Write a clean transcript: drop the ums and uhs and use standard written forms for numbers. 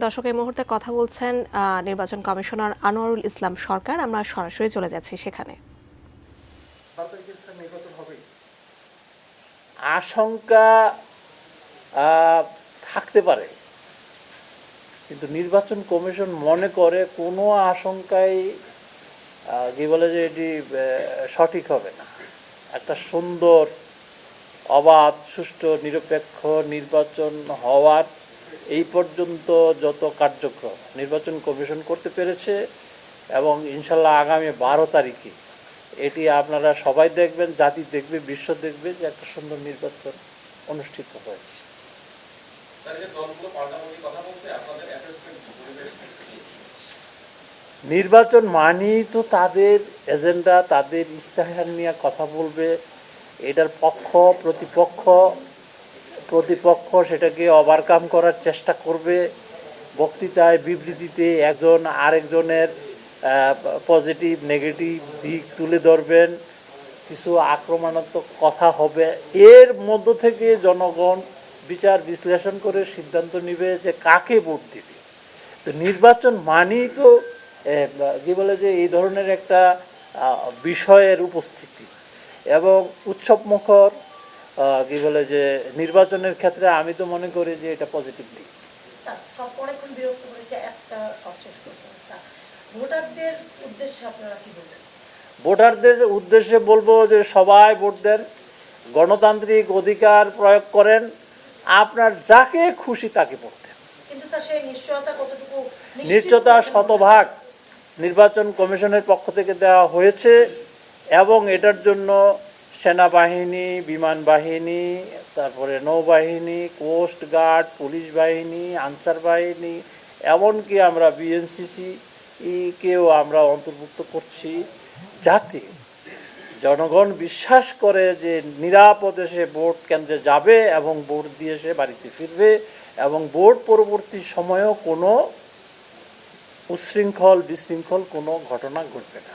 দর্শক এই মুহূর্তে কথা বলছেন নির্বাচন কমিশনার আনোয়ারুল ইসলাম সরকার। আমরা সরাসরি চলে যাচ্ছি সেখানে। আশঙ্কা থাকতে পারে, কিন্তু নির্বাচন কমিশন মনে করে কোনো আশঙ্কাই কি বলে যে এটি সঠিক হবে না। একটা সুন্দর, অবাধ, সুষ্ঠু, নিরপেক্ষ নির্বাচন হওয়ার এই পর্যন্ত যত কার্যক্রম নির্বাচন কমিশন করতে পেরেছে, এবং ইনশাল্লাহ আগামী 12 তারিখে এটি আপনারা সবাই দেখবেন, জাতি দেখবে, বিশ্ব দেখবে যে একটা সুন্দর নির্বাচন অনুষ্ঠিত হয়েছে। নির্বাচন মানেই তো তাদের এজেন্ডা, তাদের ইস্তেহার নিয়ে কথা বলবে। এটার প্রতিপক্ষ সেটাকে ওভারকাম করার চেষ্টা করবে। বক্তৃতায়, বিবৃতিতে একজন আরেকজনের পজিটিভ নেগেটিভ দিক তুলে ধরবেন, কিছু আক্রমণাত্মক কথা হবে। এর মধ্য থেকে জনগণ বিচার বিশ্লেষণ করে সিদ্ধান্ত নেবে যে কাকে ভোট দিবে। তো নির্বাচন মানেই তো কি বলে যে এই ধরনের একটা বিষয়ের উপস্থিতি এবং উৎসবমুখর কি বলে যে নির্বাচনের ক্ষেত্রে আমি তো মনে করি যে এটা পজিটিভ দিক। ভোটারদের উদ্দেশ্যে বলবো যে সবাই ভোট দেন, গণতান্ত্রিক অধিকার প্রয়োগ করেন, আপনার যাকে খুশি তাকে ভোট দেন। নিশ্চয়তা শতভাগ নির্বাচন কমিশনের পক্ষ থেকে দেওয়া হয়েছে, এবং এটার জন্য সেনাবাহিনী, বিমান বাহিনী, তারপরে নৌবাহিনী, কোস্ট গার্ড, পুলিশ বাহিনী, আনসার বাহিনী, এমনকি আমরা বিএনসিসি কেও আমরা অন্তর্ভুক্ত করছি, যাতে জনগণ বিশ্বাস করে যে নিরাপদে সে ভোট কেন্দ্রে যাবে এবং ভোট দিয়ে সে বাড়িতে ফিরবে, এবং ভোট পরবর্তী সময়েও কোনো উচ্ছৃঙ্খল বিশৃঙ্খল কোনো ঘটনা ঘটবে না।